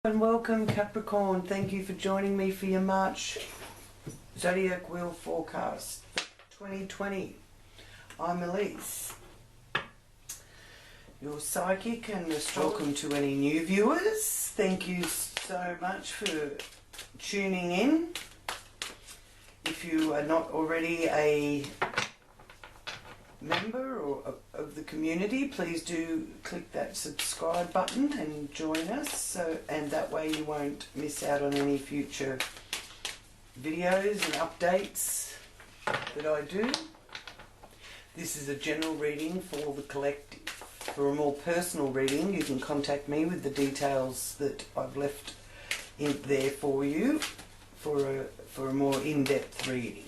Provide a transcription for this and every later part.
And welcome Capricorn. Thank you for joining me for your March Zodiac Wheel Forecast for 2020. I'm Elise, your psychic, and welcome to any new viewers. Thank you so much for tuning in. If you are not already a member of the community, please do click that subscribe button and join us, and that way you won't miss out on any future videos and updates that I do. This is a general reading for the collective. For a more personal reading, you can contact me with the details that I've left in there for you for a more in-depth reading.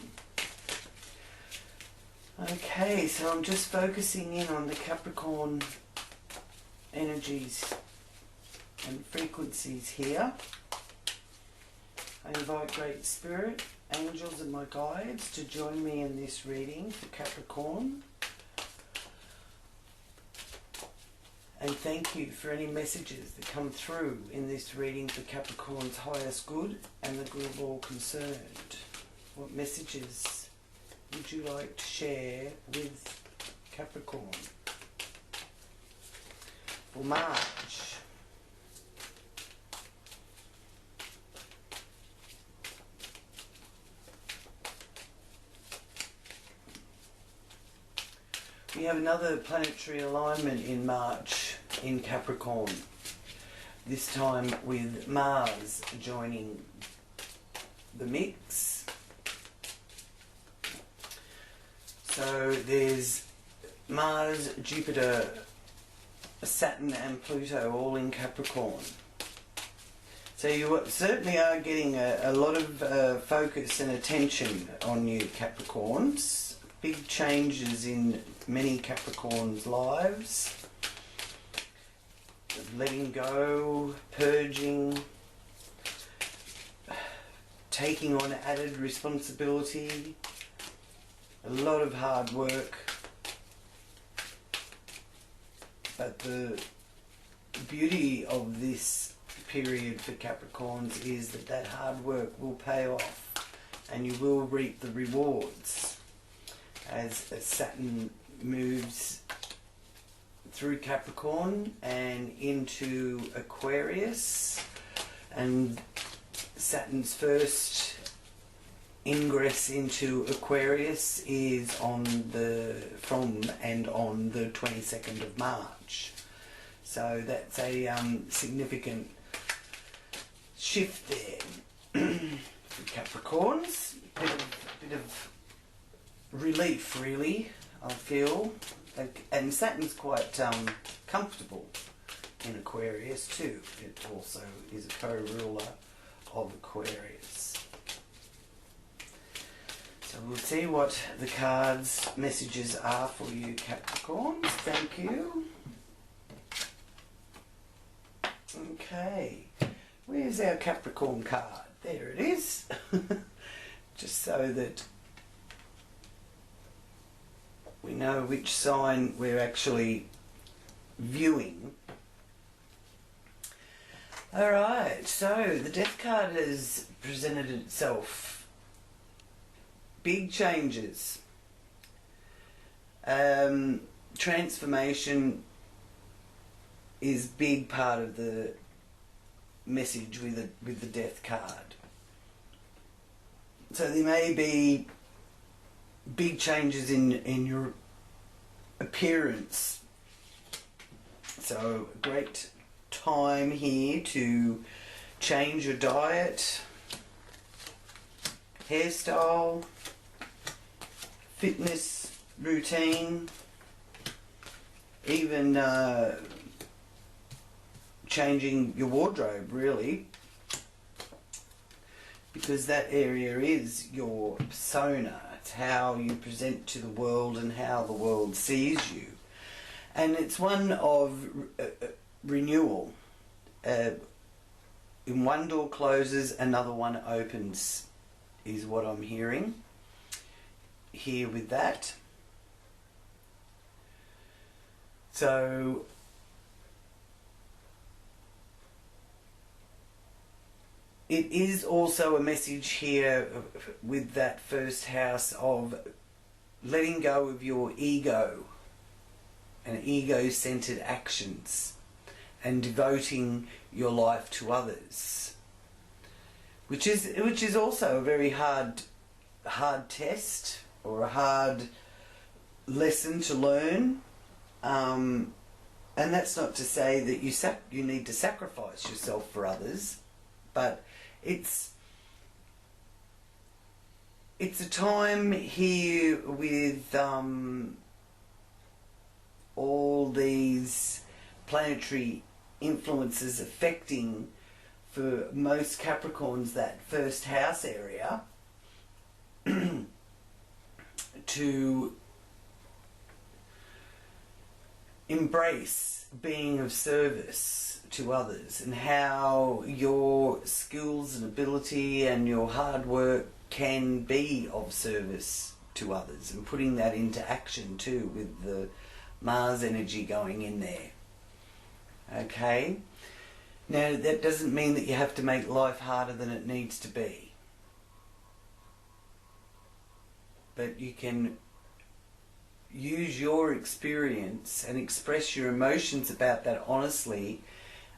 Okay, so I'm just focusing in on the Capricorn energies and frequencies here. I invite Great Spirit, angels and my guides to join me in this reading for Capricorn. And thank you for any messages that come through in this reading for Capricorn's highest good and the good of all concerned. What messages would you like to share with Capricorn for March? We have another planetary alignment in March in Capricorn, this time with Mars joining the mix. So there's Mars, Jupiter, Saturn and Pluto all in Capricorn. So you certainly are getting a lot of focus and attention on you Capricorns. Big changes in many Capricorns' lives. Letting go, purging, taking on added responsibility. A lot of hard work, but the beauty of this period for Capricorns is that hard work will pay off and you will reap the rewards as Saturn moves through Capricorn and into Aquarius, and Saturn's first ingress into Aquarius is on the 22nd of March. So that's a significant shift there for Capricorns. Bit of relief, really, I feel. And Saturn's quite comfortable in Aquarius too. It also is a co-ruler of Aquarius. So we'll see what the cards' messages are for you Capricorns. Thank you. Okay, where's our Capricorn card? There it is. Just so that we know which sign we're actually viewing. Alright, so the Death card has presented itself. Big changes. Transformation is big part of the message with the Death card. So there may be big changes in your appearance. So a great time here to change your diet, hairstyle, fitness routine, even changing your wardrobe, really, because that area is your persona. It's how you present to the world and how the world sees you, and it's one of renewal. In one door closes, another one opens, is what I'm hearing here with that. So it is also a message here with that first house of letting go of your ego and ego-centered actions and devoting your life to others, which is also a very hard test or a hard lesson to learn. And that's not to say that you need to sacrifice yourself for others, but it's a time here with all these planetary influences affecting, for most Capricorns, that first house area, to embrace being of service to others, and how your skills and ability and your hard work can be of service to others, and putting that into action too with the Mars energy going in there. Okay? Now, that doesn't mean that you have to make life harder than it needs to be. But you can use your experience and express your emotions about that honestly,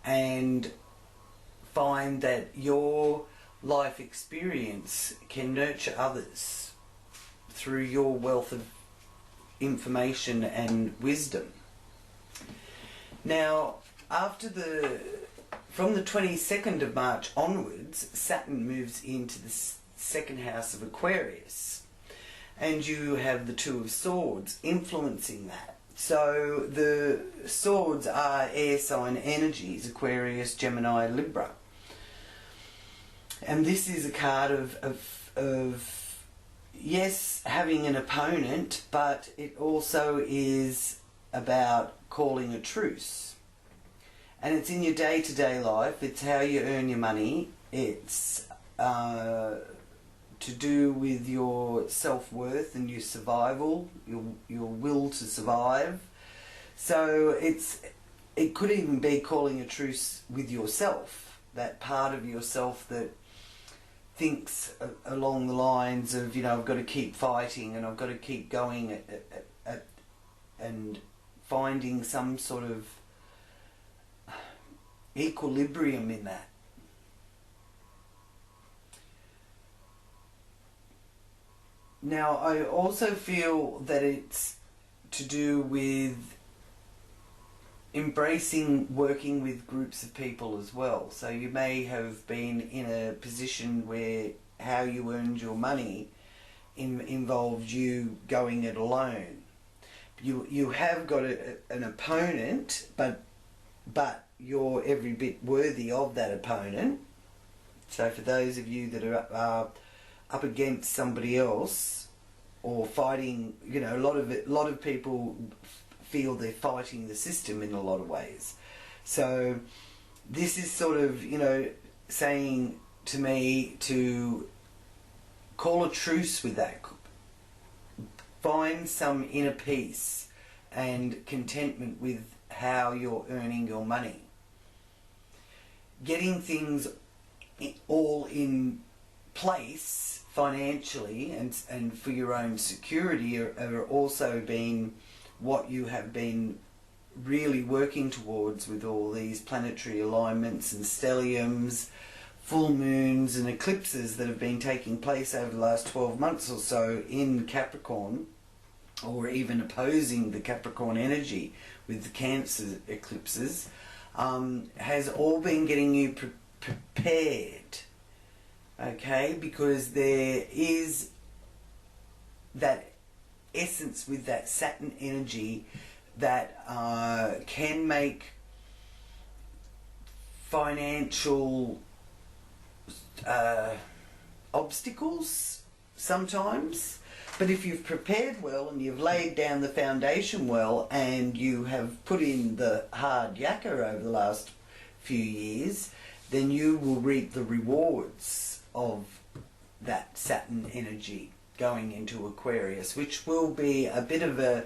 and find that your life experience can nurture others through your wealth of information and wisdom. Now, from the 22nd of March onwards, Saturn moves into the second house of Aquarius, and you have the Two of Swords influencing that. So the swords are air sign energies: Aquarius, Gemini, Libra. And this is a card of yes, having an opponent, but it also is about calling a truce. And it's in your day-to-day life. It's how you earn your money. It's to do with your self-worth and your survival, your will to survive. So it could even be calling a truce with yourself, that part of yourself that thinks along the lines of, I've got to keep fighting and I've got to keep going and finding some sort of equilibrium in that. Now, I also feel that it's to do with embracing working with groups of people as well. So you may have been in a position where how you earned your money involved you going it alone. You have got an opponent, but you're every bit worthy of that opponent. So for those of you that are up against somebody else or fighting, a lot of people feel they're fighting the system in a lot of ways. So this is sort of, saying to me to call a truce with that. Find some inner peace and contentment with how you're earning your money. Getting things all in place financially and for your own security are also been what you have been really working towards with all these planetary alignments and stelliums, full moons and eclipses that have been taking place over the last 12 months or so in Capricorn, or even opposing the Capricorn energy with the Cancer eclipses, has all been getting you prepared, okay? Because there is that essence with that Saturn energy that can make financial obstacles sometimes. But if you've prepared well and you've laid down the foundation well and you have put in the hard yakka over the last few years, then you will reap the rewards of that Saturn energy going into Aquarius, which will be a bit of a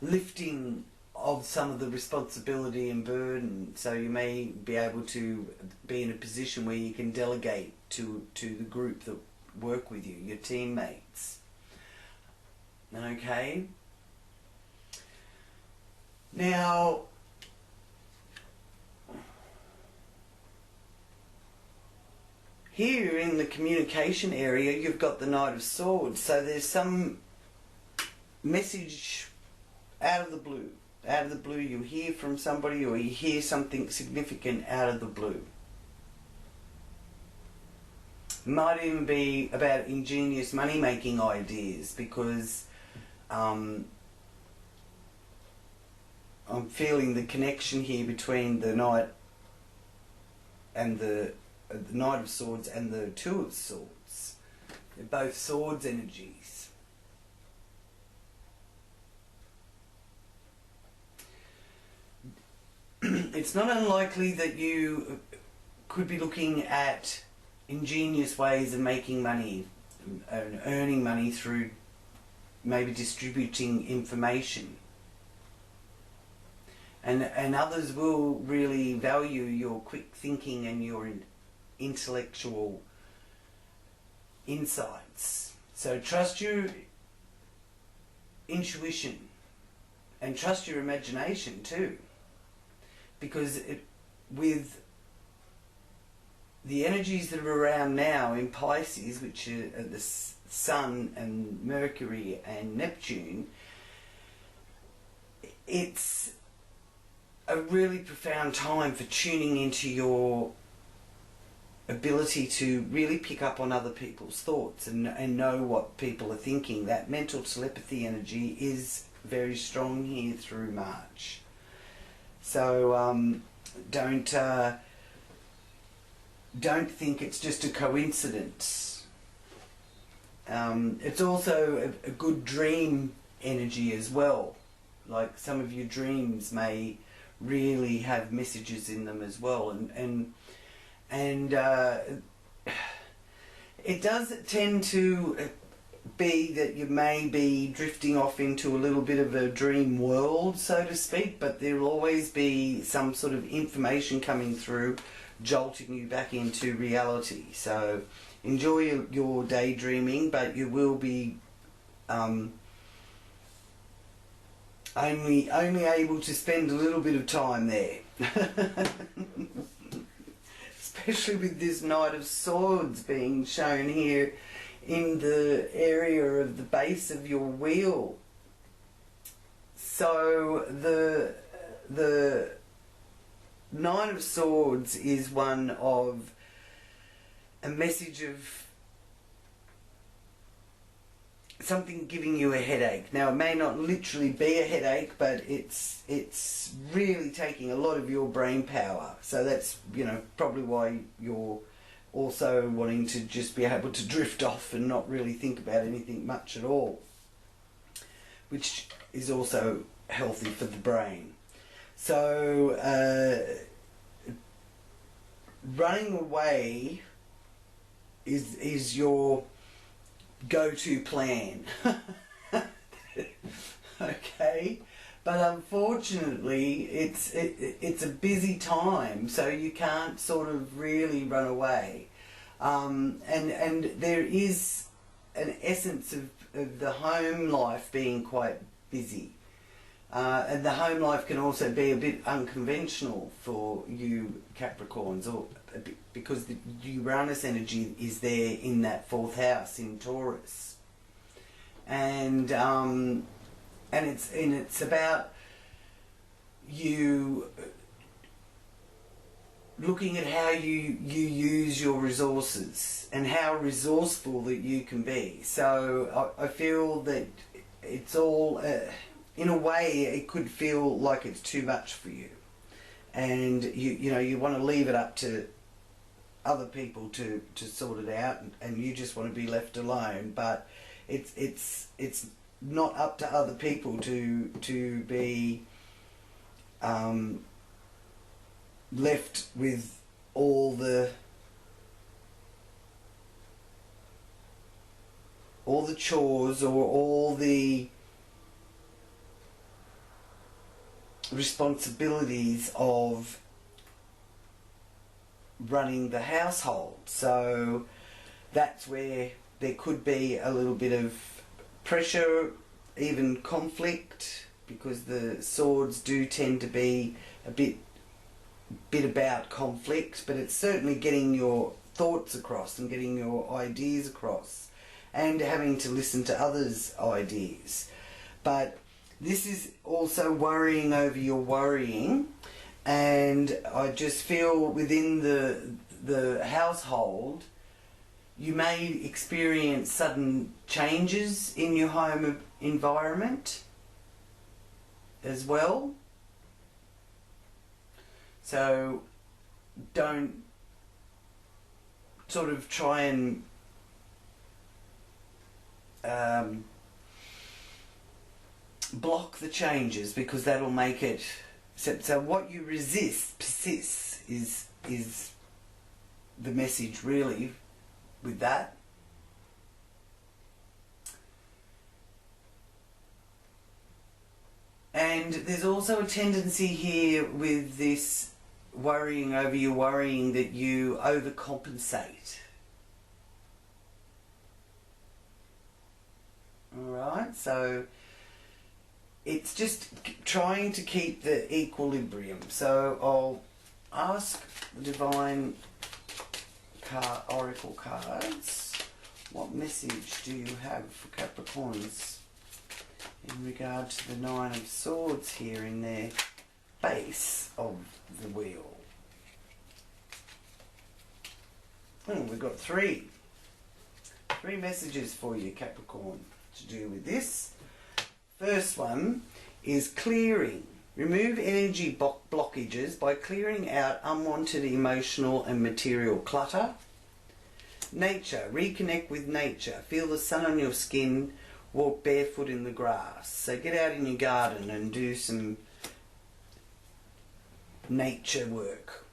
lifting of some of the responsibility and burden. So you may be able to be in a position where you can delegate to the group that work with you, your teammates. Okay? Now, here in the communication area, you've got the Knight of Swords. So there's some message out of the blue. Out of the blue, you hear from somebody, or you hear something significant out of the blue. Might even be about ingenious money-making ideas, because I'm feeling the connection here between the Knight and the Knight of Swords and the Two of Swords. They're both swords energies. It's not unlikely that you could be looking at ingenious ways of making money and earning money through maybe distributing information. And others will really value your quick thinking and your intellectual insights. So trust your intuition and trust your imagination too, because with the energies that are around now in Pisces, which are the Sun and Mercury and Neptune, it's a really profound time for tuning into your ability to really pick up on other people's thoughts and know what people are thinking. That mental telepathy energy is very strong here through March. So don't think it's just a coincidence. It's also a good dream energy as well. Like some of your dreams may really have messages in them as well, and it does tend to be that you may be drifting off into a little bit of a dream world, so to speak, but there will always be some sort of information coming through, jolting you back into reality. So enjoy your daydreaming, but you will be only able to spend a little bit of time there. Especially with this Knight of Swords being shown here in the area of the base of your wheel. So the Nine of Swords is one of a message of something giving you a headache. Now, it may not literally be a headache, but it's really taking a lot of your brain power. So that's, probably why you're also wanting to just be able to drift off and not really think about anything much at all, which is also healthy for the brain. So running away is your go-to plan. Okay, but unfortunately it's a busy time, so you can't sort of really run away, and there is an essence of the home life being quite busy, and the home life can also be a bit unconventional for you Capricorns, or because the Uranus energy is there in that 4th house in Taurus, and it's about you looking at how you use your resources and how resourceful that you can be. So I feel that it's all in a way it could feel like it's too much for you, and you want to leave it up to other people to sort it out, and you just want to be left alone. But it's not up to other people to be left with all the chores or all the responsibilities of running the household. So that's where there could be a little bit of pressure, even conflict, because the swords do tend to be a bit about conflict, but it's certainly getting your thoughts across and getting your ideas across and having to listen to others' ideas. But this is also worrying over your worrying, and I just feel within the household you may experience sudden changes in your home environment as well. So don't sort of try and block the changes, because that'll make it so what you resist persists is the message really with that. And there's also a tendency here with this worrying over your worrying that you overcompensate. Alright, so it's just trying to keep the equilibrium. So I'll ask the Divine Oracle cards, what message do you have for Capricorns in regard to the Nine of Swords here in their base of the wheel? We've got three messages for you, Capricorn, to do with this. First one is clearing. Remove energy blockages by clearing out unwanted emotional and material clutter. Nature. Reconnect with nature. Feel the sun on your skin. Walk barefoot in the grass. So get out in your garden and do some nature work.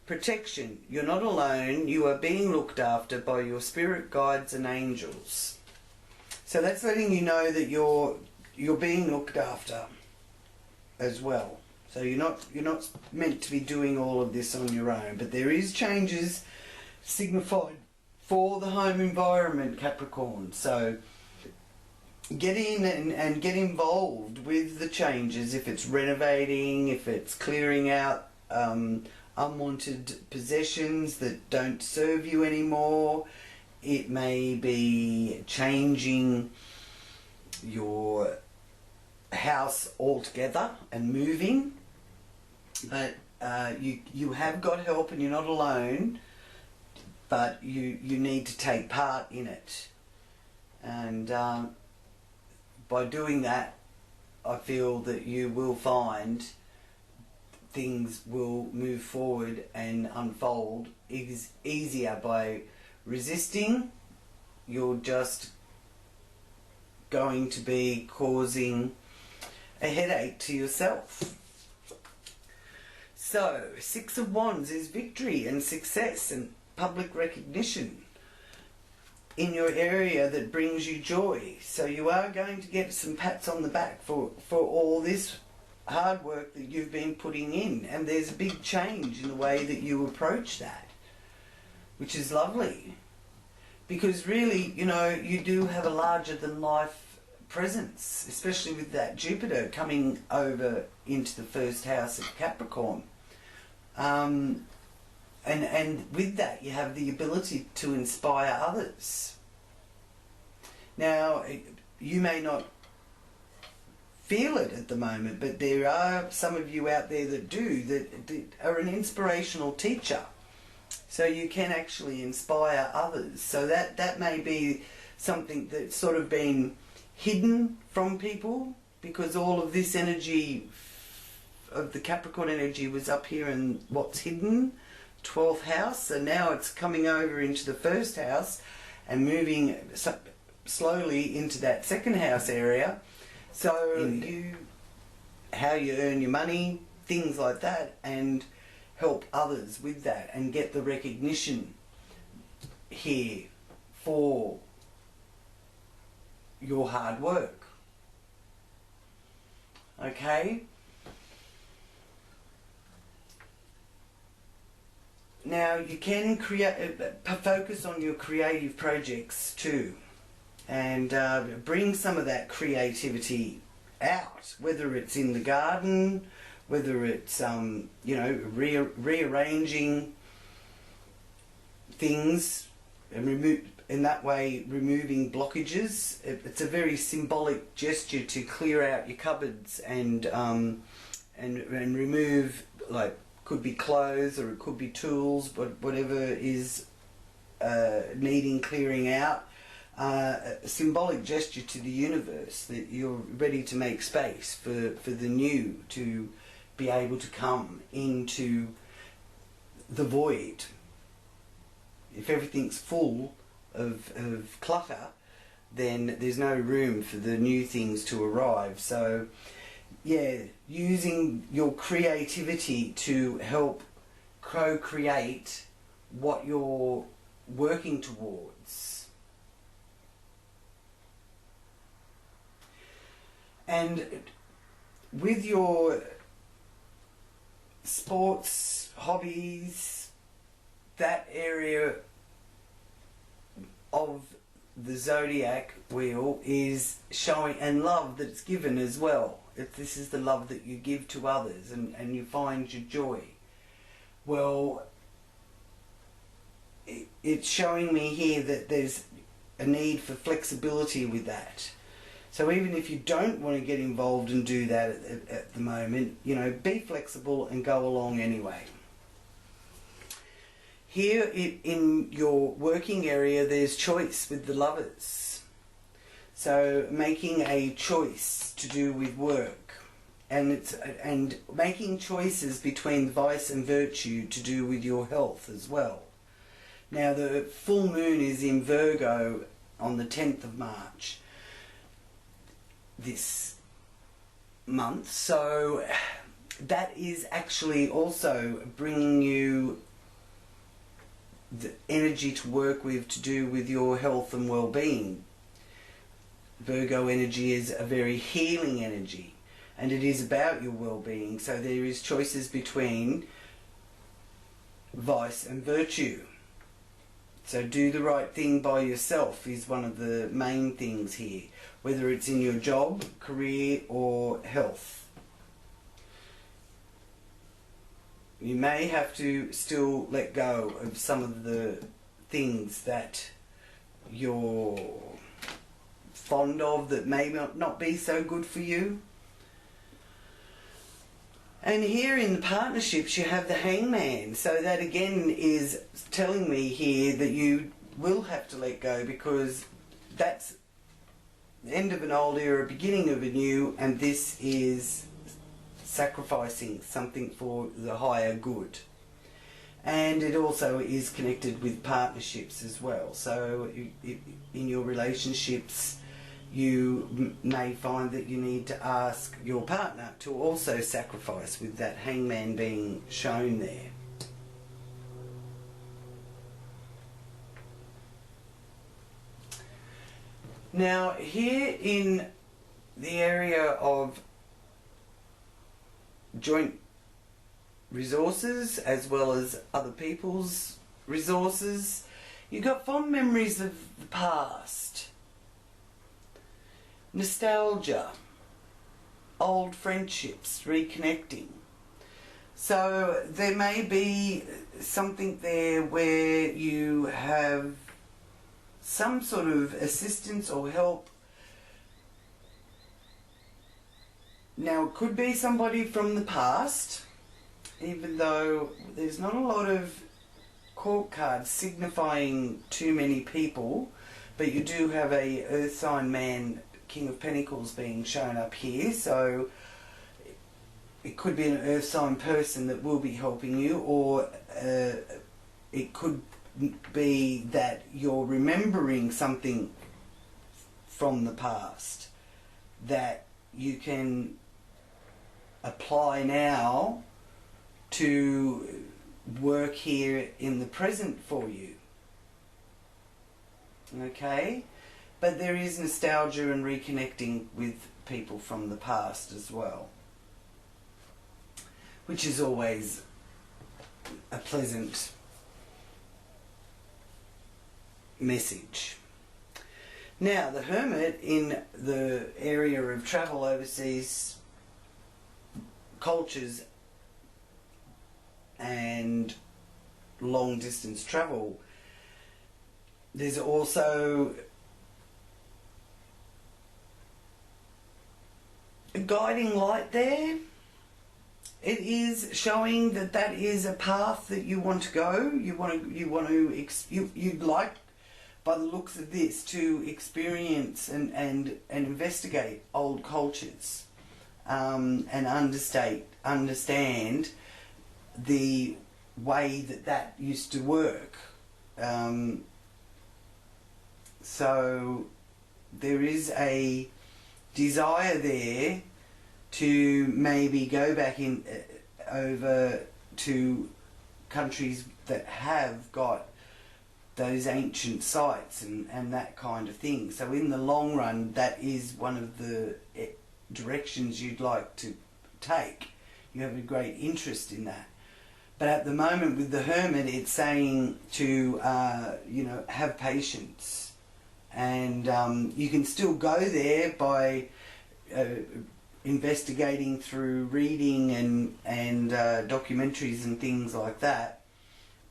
Protection. You're not alone. You are being looked after by your spirit guides and angels. So that's letting you know that you're being looked after as well. So you're not meant to be doing all of this on your own, but there is changes signified for the home environment, Capricorn. So get in and get involved with the changes. If it's renovating, if it's clearing out unwanted possessions that don't serve you anymore, it may be changing your house altogether and moving, but you have got help and you're not alone, but you need to take part in it, and by doing that I feel that you will find things will move forward and unfold easier. By resisting, you're just going to be causing a headache to yourself. So, Six of Wands is victory and success and public recognition in your area that brings you joy. So you are going to get some pats on the back for all this hard work that you've been putting in, and there's a big change in the way that you approach that, which is lovely, because really, you know, you do have a larger than life presence, especially with that Jupiter coming over into the first house of Capricorn, and with that you have the ability to inspire others. Now you may not feel it at the moment, but there are some of you out there that do, that are an inspirational teacher, so you can actually inspire others. So that may be something that's sort of been hidden from people, because all of this energy of the Capricorn energy was up here in what's hidden, 12th house, and now it's coming over into the first house and moving slowly into that second house area. So how you earn your money, things like that, and help others with that and get the recognition here for your hard work. Okay? Now you can focus on your creative projects too, and bring some of that creativity out, whether it's in the garden, whether it's you know, rearranging things and in that way removing blockages. It's a very symbolic gesture to clear out your cupboards and remove, like, could be clothes or it could be tools, but whatever is needing clearing out. A symbolic gesture to the universe that you're ready to make space for the new to be able to come into the void. If everything's full of clutter, then there's no room for the new things to arrive. So yeah, using your creativity to help co-create what you're working towards. And with your sports, hobbies, that area of the zodiac wheel is showing, and love that's given as well. If this is the love that you give to others and you find your joy. Well, it's showing me here that there's a need for flexibility with that. So even if you don't want to get involved and do that at the moment, you know, be flexible and go along anyway. Here in your working area, there's choice with the Lovers. So making a choice to do with work, and making choices between vice and virtue to do with your health as well. Now the full moon is in Virgo on the 10th of March this month, so that is actually also bringing you the energy to work with to do with your health and well-being. Virgo energy is a very healing energy, and it is about your well-being, so there is choices between vice and virtue. So do the right thing by yourself is one of the main things here, whether it's in your job, career or health. You may have to still let go of some of the things that you're fond of that may not be so good for you. And here in the partnerships you have the Hangman, so that again is telling me here that you will have to let go, because that's the end of an old era, beginning of a new, and this is sacrificing something for the higher good. And it also is connected with partnerships as well. So in your relationships you may find that you need to ask your partner to also sacrifice, with that Hangman being shown there. Now here in the area of joint resources as well as other people's resources, you've got fond memories of the past, nostalgia, old friendships, reconnecting. So there may be something there where you have some sort of assistance or help. Now it could be somebody from the past, even though there's not a lot of court cards signifying too many people, but you do have a earth sign man, King of Pentacles, being shown up here, so it could be an earth sign person that will be helping you, or it could be that you're remembering something from the past that you can apply now to work here in the present for you. Okay? But there is nostalgia and reconnecting with people from the past as well, which is always a pleasant message. Now, the Hermit in the area of travel overseas cultures and long distance travel, there's also a guiding light there. It is showing that that is a path that you want to go. You'd like, by the looks of this, to experience and investigate old cultures, and understand the way that used to work. So there is a desire there to maybe go back in over to countries that have got those ancient sites and that kind of thing. So in the long run, that is one of the directions you'd like to take. You have a great interest in that. But at the moment with the Hermit, it's saying to have patience, and you can still go there by investigating through reading and documentaries and things like that.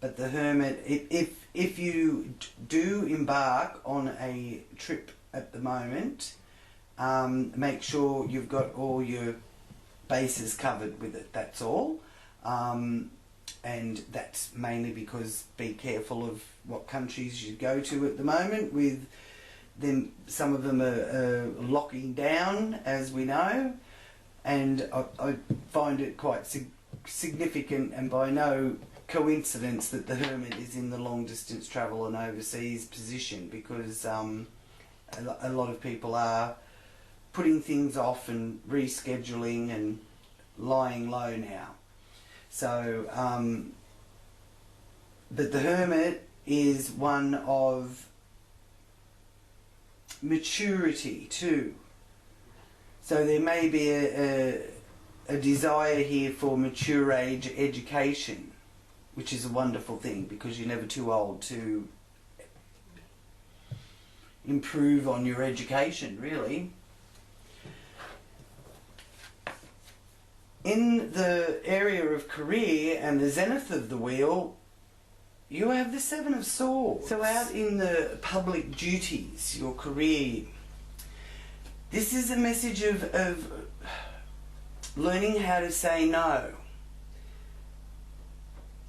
But the Hermit, if you do embark on a trip at the moment, make sure you've got all your bases covered with it, that's all. And that's mainly because be careful of what countries you go to at the moment. With them, some of them are locking down, as we know, and I find it quite significant and by no coincidence that the Hermit is in the long distance travel and overseas position, because a lot of people are putting things off and rescheduling and lying low now. So, but the Hermit is one of maturity too. So there may be a desire here for mature age education, which is a wonderful thing, because you're never too old to improve on your education, really. In the area of career and the zenith of the wheel, you have the Seven of Swords. So out in the public duties, your career, this is a message of learning how to say no.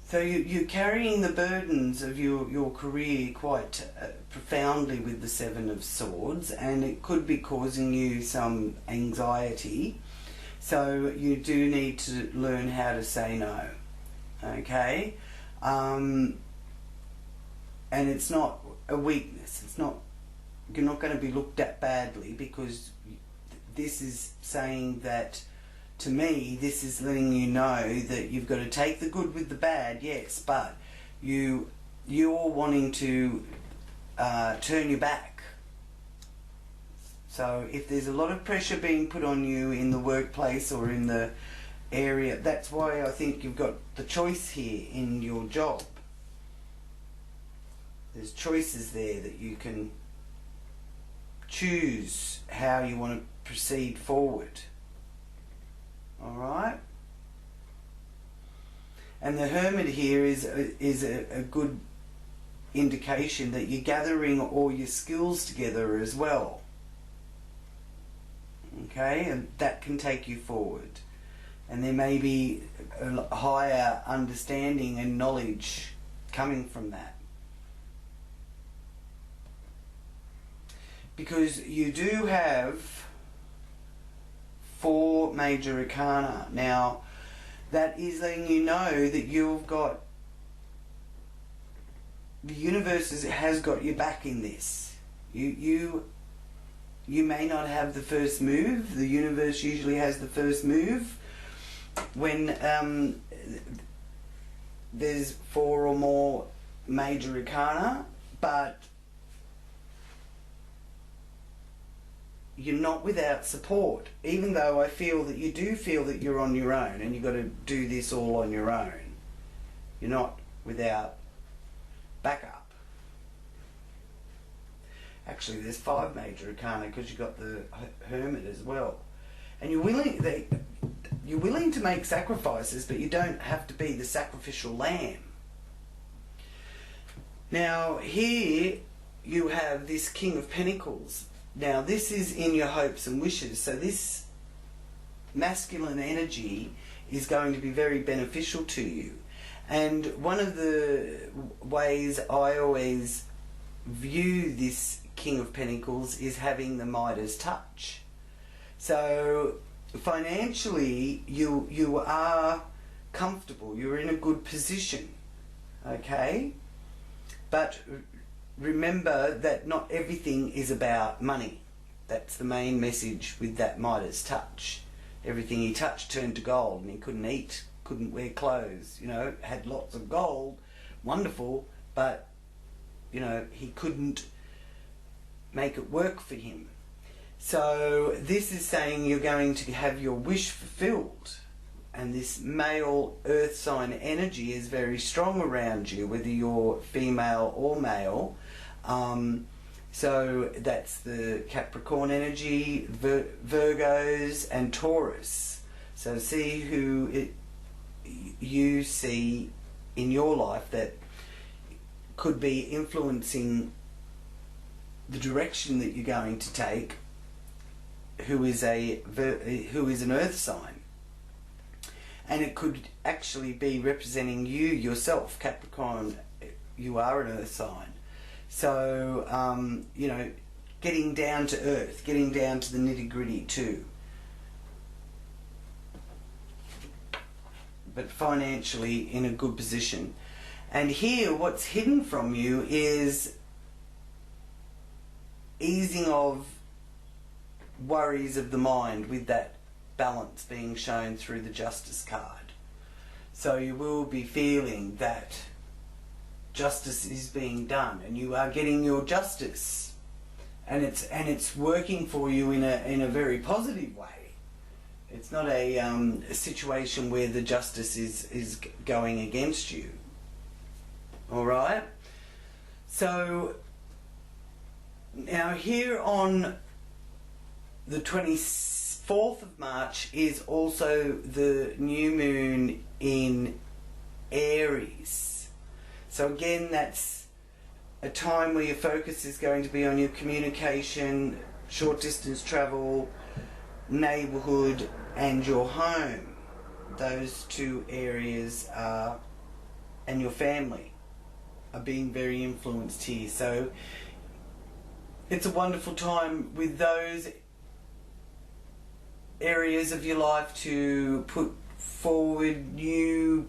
So you're carrying the burdens of your career quite profoundly with the Seven of Swords, and it could be causing you some anxiety. So you do need to learn how to say no, okay? And it's not a weakness. It's not, you're not going to be looked at badly, because this is saying that, to me, this is letting you know that you've got to take the good with the bad, yes, but you're wanting to turn your back. So if there's a lot of pressure being put on you in the workplace or in the area, that's why I think you've got the choice here in your job. There's choices there that you can choose how you want to proceed forward. Alright? And the Hermit here is a good indication that you're gathering all your skills together as well. Okay, and that can take you forward, and there may be a higher understanding and knowledge coming from that, because you do have 4 major arcana. Now that is letting you know that you've got, the universe has got your back in this. You may not have the first move. The universe usually has the first move when there's 4 or more major arcana, but you're not without support, even though I feel that you do feel that you're on your own and you've got to do this all on your own. You're not without backup. actually there's 5 major arcana because you've got the Hermit as well. And you're willing to make sacrifices, but you don't have to be the sacrificial lamb. Now here you have this King of Pentacles. Now this is in your hopes and wishes, so this masculine energy is going to be very beneficial to you. And one of the ways I always view this King of Pentacles is having the Midas touch. So financially you are comfortable, you're in a good position, okay? But remember that not everything is about money. That's the main message with that Midas touch. Everything he touched turned to gold, and he couldn't eat, couldn't wear clothes, you know, had lots of gold, wonderful, but, you know, he couldn't make it work for him. So this is saying you're going to have your wish fulfilled, and this male earth sign energy is very strong around you, whether you're female or male. So that's the Capricorn energy, Virgos and Taurus. So see who you see in your life that could be influencing the direction that you're going to take, who is an earth sign. And it could actually be representing you yourself, Capricorn. You are an earth sign. So, you know, getting down to earth, getting down to the nitty-gritty too. But financially in a good position. And here what's hidden from you is easing of worries of the mind, with that balance being shown through the Justice card. So you will be feeling that justice is being done, and you are getting your justice, and it's working for you in a very positive way. It's not a situation where the justice is going against you. All right. So now here on the 24th of March is also the new moon in Aries. So again, that's a time where your focus is going to be on your communication, short distance travel, neighbourhood and your home. Those 2 areas are, and your family, are being very influenced here. So it's a wonderful time with those areas of your life to put forward new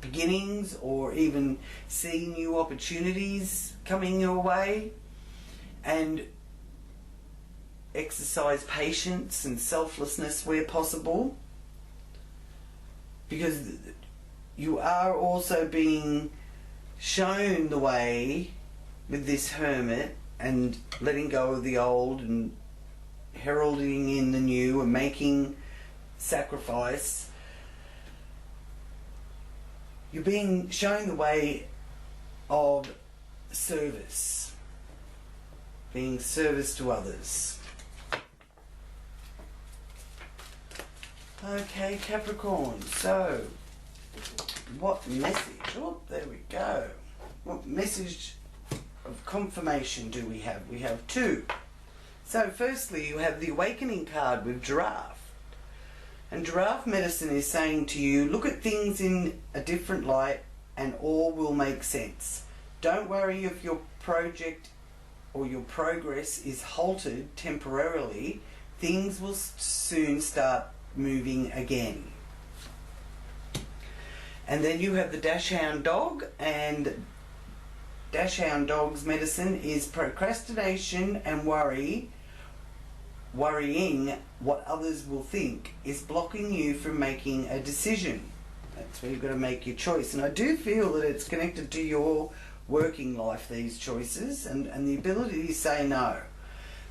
beginnings, or even see new opportunities coming your way, and exercise patience and selflessness where possible, because you are also being shown the way with this Hermit, and letting go of the old and heralding in the new and making sacrifice. You're being shown the way of service, being service to others. Okay, Capricorn, so what message, oh there we go, what message of confirmation do we have? We have 2. So firstly you have the Awakening card with Giraffe. And Giraffe medicine is saying to you, look at things in a different light and all will make sense. Don't worry if your project or your progress is halted temporarily. Things will soon start moving again. And then you have the Dachshund dog, and Dachshund dog's medicine is procrastination and worrying what others will think is blocking you from making a decision. That's where you've got to make your choice. And I do feel that it's connected to your working life, these choices, and the ability to say no.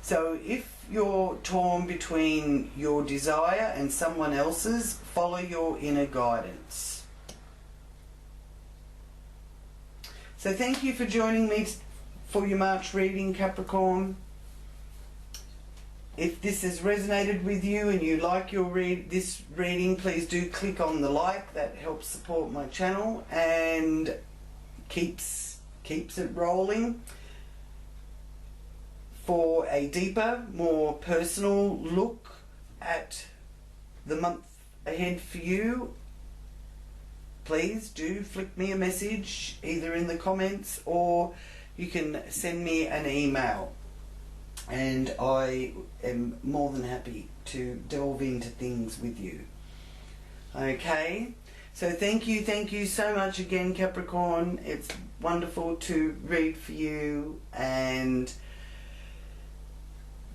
So if you're torn between your desire and someone else's, follow your inner guidance. So thank you for joining me for your March reading, Capricorn. If this has resonated with you and you like this reading, please do click on the like. That helps support my channel and keeps it rolling. For a deeper, more personal look at the month ahead for you, please do flick me a message either in the comments or you can send me an email, and I am more than happy to delve into things with you. Okay, so thank you so much again, Capricorn. It's wonderful to read for you, and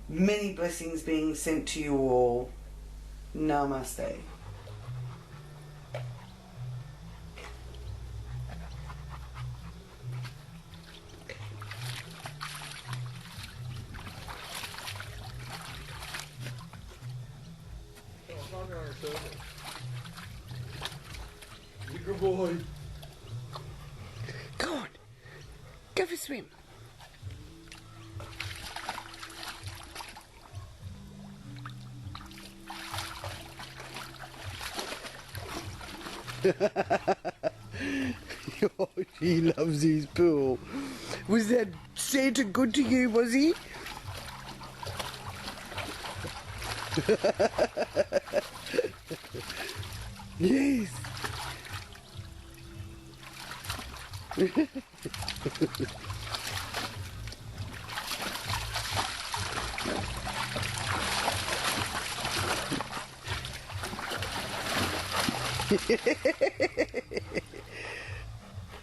many blessings being sent to you all. Namaste. Good boy. Go on. Go for a swim. Oh, he loves his pool. Was that Santa good to you, was he? Yes.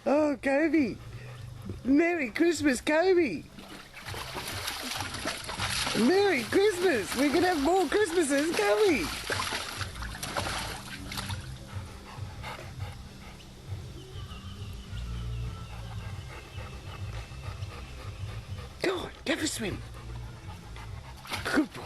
Oh, Kobe. Merry Christmas, Kobe. Merry Christmas. We can have more Christmases, can't we? Go on, go for a swim. Good boy.